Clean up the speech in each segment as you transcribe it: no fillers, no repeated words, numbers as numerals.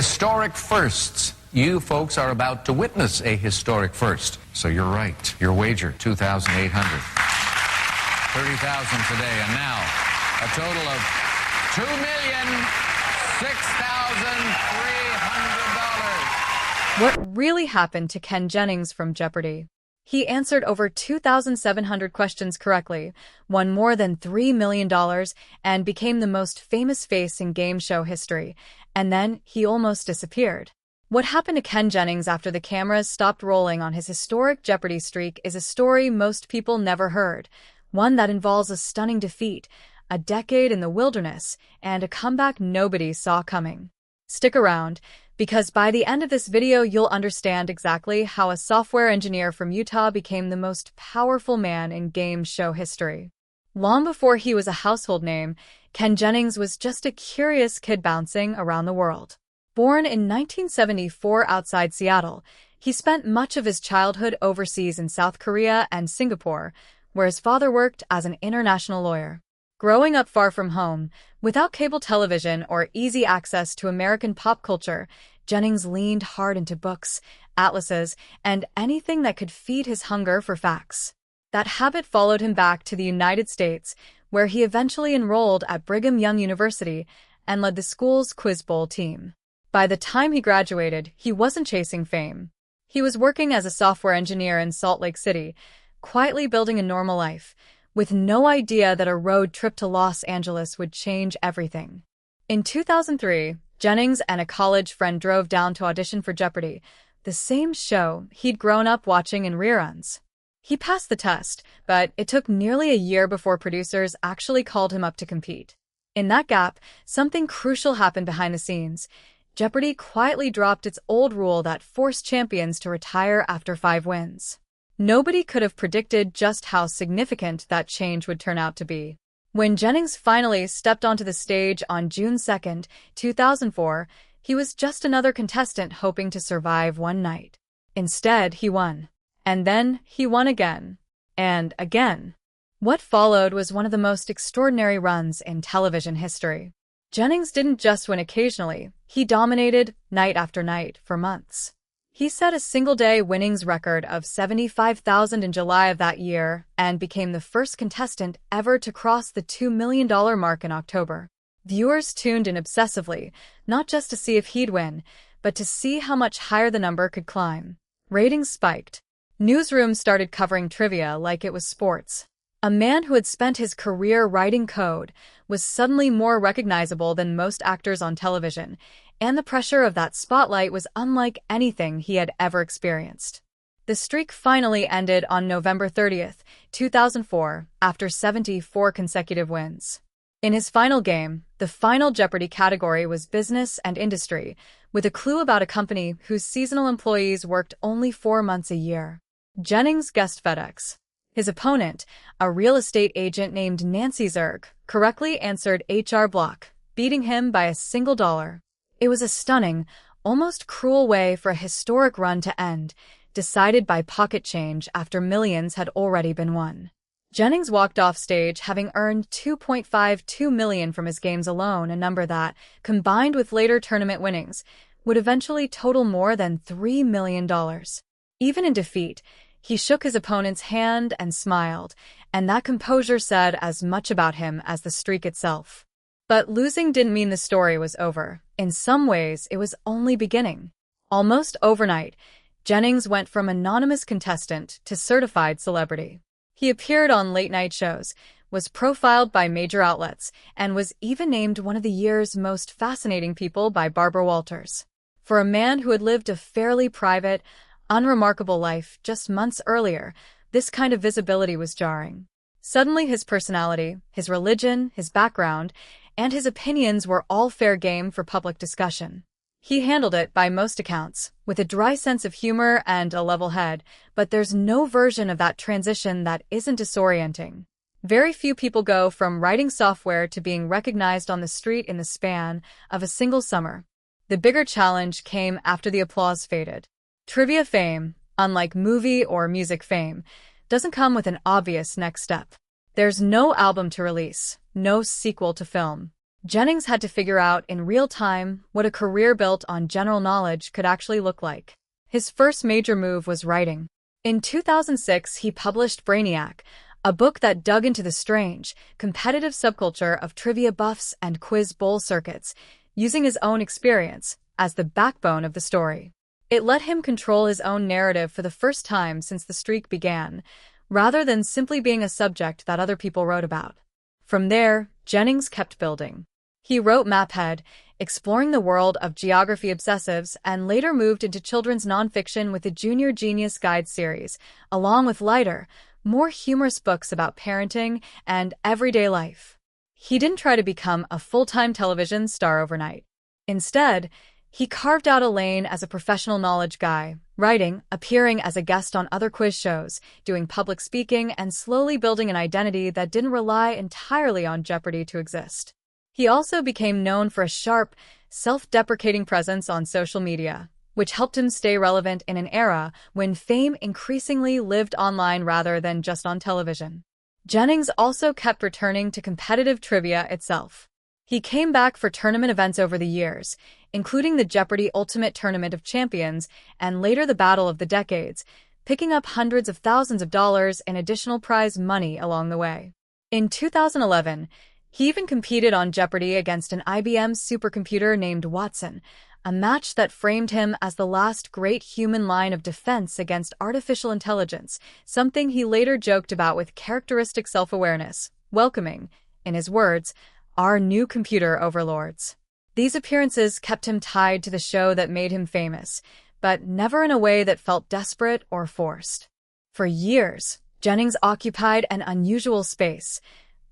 Historic firsts. You folks are about to witness a historic first. So you're right. Your wager, $2,800. $30,000 today, and now a total of $2,006,300. What really happened to Ken Jennings from Jeopardy? He answered over 2,700 questions correctly, won more than $3 million, and became the most famous face in game show history. And then he almost disappeared. What happened to Ken Jennings after the cameras stopped rolling on his historic Jeopardy streak is a story most people never heard. One that involves a stunning defeat, a decade in the wilderness, and a comeback nobody saw coming. Stick around, because by the end of this video you'll understand exactly how a software engineer from Utah became the most powerful man in game show history. Long before he was a household name, Ken Jennings was just a curious kid bouncing around the world. Born in 1974 outside Seattle, he spent much of his childhood overseas in South Korea and Singapore, where his father worked as an international lawyer. Growing up far from home, without cable television or easy access to American pop culture, Jennings leaned hard into books, atlases, and anything that could feed his hunger for facts. That habit followed him back to the United States, where he eventually enrolled at Brigham Young University and led the school's Quiz Bowl team. By the time he graduated, he wasn't chasing fame. He was working as a software engineer in Salt Lake City, quietly building a normal life, with no idea that a road trip to Los Angeles would change everything. In 2003, Jennings and a college friend drove down to audition for Jeopardy, the same show he'd grown up watching in reruns. He passed the test, but it took nearly a year before producers actually called him up to compete. In that gap, something crucial happened behind the scenes. Jeopardy quietly dropped its old rule that forced champions to retire after 5 wins. Nobody could have predicted just how significant that change would turn out to be. When Jennings finally stepped onto the stage on June 2, 2004, he was just another contestant hoping to survive one night. Instead, he won. And then he won again. And again. What followed was one of the most extraordinary runs in television history. Jennings didn't just win occasionally, he dominated night after night for months. He set a single-day winnings record of 75,000 in July of that year and became the first contestant ever to cross the $2 million mark in October. Viewers tuned in obsessively, not just to see if he'd win, but to see how much higher the number could climb. Ratings spiked. Newsrooms started covering trivia like it was sports. A man who had spent his career writing code was suddenly more recognizable than most actors on television, and the pressure of that spotlight was unlike anything he had ever experienced. The streak finally ended on November 30, 2004, after 74 consecutive wins. In his final game, the final Jeopardy category was business and industry, with a clue about a company whose seasonal employees worked only 4 months a year. Jennings guessed FedEx. His opponent, a real estate agent named Nancy Zerg, correctly answered HR Block, beating him by a single dollar. It was a stunning, almost cruel way for a historic run to end, decided by pocket change after millions had already been won. Jennings walked off stage having earned $2.52 million from his games alone, a number that, combined with later tournament winnings, would eventually total more than $3 million. Even in defeat, he shook his opponent's hand and smiled, and that composure said as much about him as the streak itself. But losing didn't mean the story was over. In some ways, it was only beginning. Almost overnight, Jennings went from anonymous contestant to certified celebrity. He appeared on late-night shows, was profiled by major outlets, and was even named one of the year's most fascinating people by Barbara Walters. For a man who had lived a fairly private, unremarkable life just months earlier, this kind of visibility was jarring. Suddenly his personality, his religion, his background, and his opinions were all fair game for public discussion. He handled it, by most accounts, with a dry sense of humor and a level head, but there's no version of that transition that isn't disorienting. Very few people go from writing software to being recognized on the street in the span of a single summer. The bigger challenge came after the applause faded. Trivia fame, unlike movie or music fame, doesn't come with an obvious next step. There's no album to release, no sequel to film. Jennings had to figure out in real time what a career built on general knowledge could actually look like. His first major move was writing. In 2006, he published Brainiac, a book that dug into the strange, competitive subculture of trivia buffs and quiz bowl circuits, using his own experience as the backbone of the story. It let him control his own narrative for the first time since the streak began, rather than simply being a subject that other people wrote about. From there, Jennings kept building. He wrote Maphead, exploring the world of geography obsessives, and later moved into children's nonfiction with the Junior Genius Guide series, along with lighter, more humorous books about parenting and everyday life. He didn't try to become a full-time television star overnight. Instead, he carved out a lane as a professional knowledge guy, writing, appearing as a guest on other quiz shows, doing public speaking, and slowly building an identity that didn't rely entirely on Jeopardy to exist. He also became known for a sharp, self-deprecating presence on social media, which helped him stay relevant in an era when fame increasingly lived online rather than just on television. Jennings also kept returning to competitive trivia itself. He came back for tournament events over the years, including the Jeopardy Ultimate Tournament of Champions and later the Battle of the Decades, picking up hundreds of thousands of dollars in additional prize money along the way. In 2011, he even competed on Jeopardy against an IBM supercomputer named Watson, a match that framed him as the last great human line of defense against artificial intelligence, something he later joked about with characteristic self-awareness, welcoming, in his words, our new computer overlords. These appearances kept him tied to the show that made him famous, but never in a way that felt desperate or forced. For years, Jennings occupied an unusual space,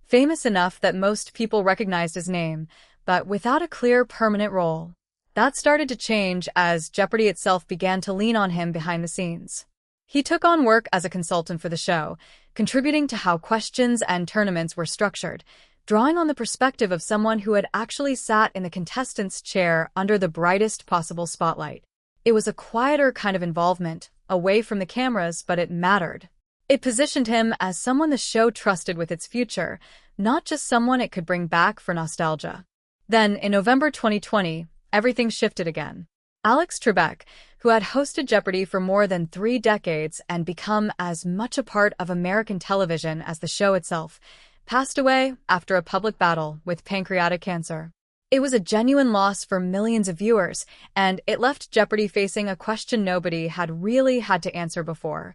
famous enough that most people recognized his name, but without a clear permanent role. That started to change as Jeopardy itself began to lean on him behind the scenes. He took on work as a consultant for the show, contributing to how questions and tournaments were structured, drawing on the perspective of someone who had actually sat in the contestant's chair under the brightest possible spotlight. It was a quieter kind of involvement, away from the cameras, but it mattered. It positioned him as someone the show trusted with its future, not just someone it could bring back for nostalgia. Then, in November 2020, everything shifted again. Alex Trebek, who had hosted Jeopardy for more than 3 decades and become as much a part of American television as the show itself, passed away after a public battle with pancreatic cancer. It was a genuine loss for millions of viewers, and it left Jeopardy facing a question nobody had really had to answer before.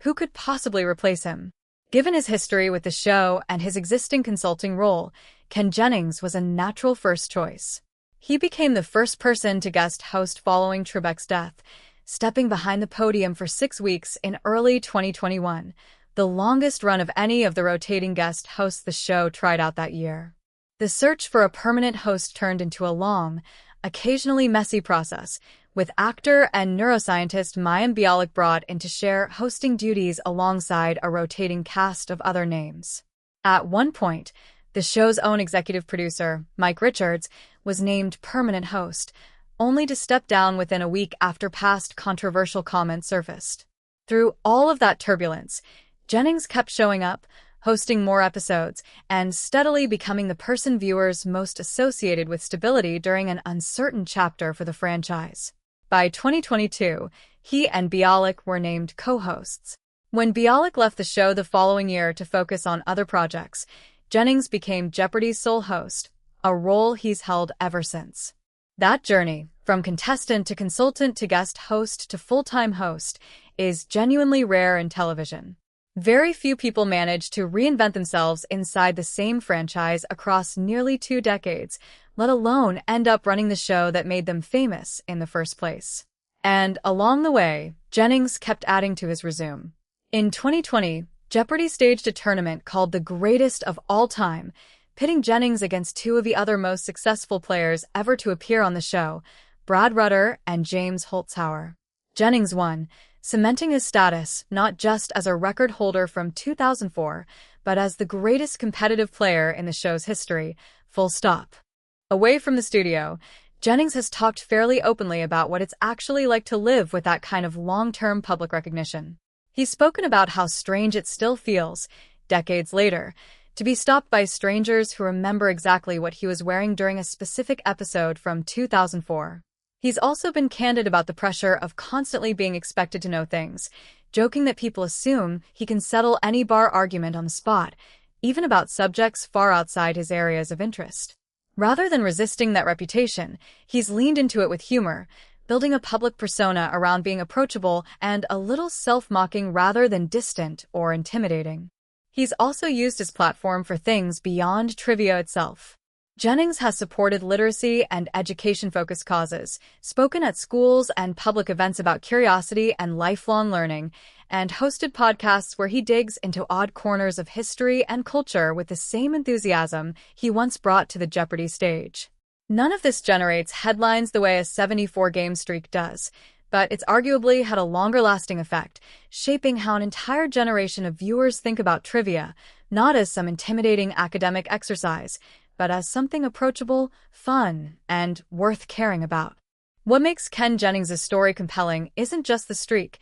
Who could possibly replace him? Given his history with the show and his existing consulting role, Ken Jennings was a natural first choice. He became the first person to guest host following Trebek's death, stepping behind the podium for 6 weeks in early 2021, the longest run of any of the rotating guest hosts the show tried out that year. The search for a permanent host turned into a long, occasionally messy process, with actor and neuroscientist Mayim Bialik brought in to share hosting duties alongside a rotating cast of other names. At one point, the show's own executive producer, Mike Richards, was named permanent host, only to step down within a week after past controversial comments surfaced. Through all of that turbulence, Jennings kept showing up, hosting more episodes, and steadily becoming the person viewers most associated with stability during an uncertain chapter for the franchise. By 2022, he and Bialik were named co-hosts. When Bialik left the show the following year to focus on other projects, Jennings became Jeopardy's sole host, a role he's held ever since. That journey, from contestant to consultant to guest host to full-time host, is genuinely rare in television. Very few people manage to reinvent themselves inside the same franchise across nearly 2 decades, let alone end up running the show that made them famous in the first place. And along the way, Jennings kept adding to his resume. In 2020, Jeopardy staged a tournament called The Greatest of All Time, pitting Jennings against 2 of the other most successful players ever to appear on the show, Brad Rutter and James Holzhauer. Jennings won, cementing his status not just as a record holder from 2004, but as the greatest competitive player in the show's history, full stop. Away from the studio, Jennings has talked fairly openly about what it's actually like to live with that kind of long-term public recognition. He's spoken about how strange it still feels, decades later, to be stopped by strangers who remember exactly what he was wearing during a specific episode from 2004. He's also been candid about the pressure of constantly being expected to know things, joking that people assume he can settle any bar argument on the spot, even about subjects far outside his areas of interest. Rather than resisting that reputation, he's leaned into it with humor, building a public persona around being approachable and a little self-mocking rather than distant or intimidating. He's also used his platform for things beyond trivia itself. Jennings has supported literacy and education-focused causes, spoken at schools and public events about curiosity and lifelong learning, and hosted podcasts where he digs into odd corners of history and culture with the same enthusiasm he once brought to the Jeopardy stage. None of this generates headlines the way a 74-game streak does, but it's arguably had a longer-lasting effect, shaping how an entire generation of viewers think about trivia, not as some intimidating academic exercise, but as something approachable, fun, and worth caring about. What makes Ken Jennings' story compelling isn't just the streak,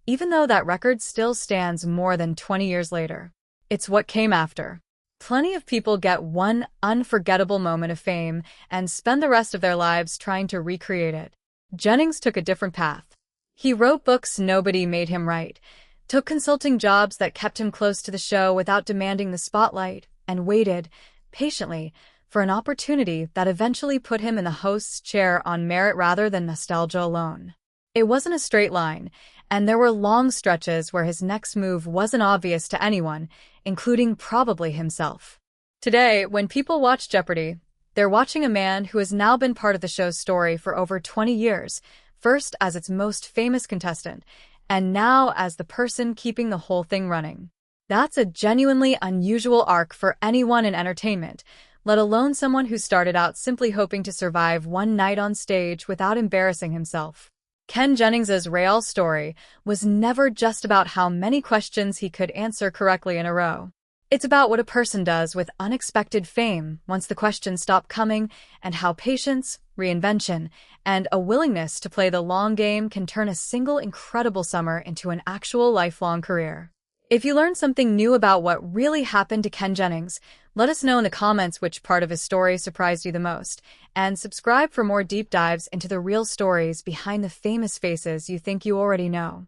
even though that record still stands more than 20 years later. It's what came after. Plenty of people get one unforgettable moment of fame and spend the rest of their lives trying to recreate it. Jennings took a different path. He wrote books nobody made him write, took consulting jobs that kept him close to the show without demanding the spotlight, and waited, patiently, for an opportunity that eventually put him in the host's chair on merit rather than nostalgia alone. It wasn't a straight line, and there were long stretches where his next move wasn't obvious to anyone, including probably himself. Today, when people watch Jeopardy, they're watching a man who has now been part of the show's story for over 20 years, first as its most famous contestant, and now as the person keeping the whole thing running. That's a genuinely unusual arc for anyone in entertainment, let alone someone who started out simply hoping to survive one night on stage without embarrassing himself. Ken Jennings' real story was never just about how many questions he could answer correctly in a row. It's about what a person does with unexpected fame once the questions stop coming, and how patience, reinvention, and a willingness to play the long game can turn a single incredible summer into an actual lifelong career. If you learned something new about what really happened to Ken Jennings, let us know in the comments which part of his story surprised you the most, and subscribe for more deep dives into the real stories behind the famous faces you think you already know.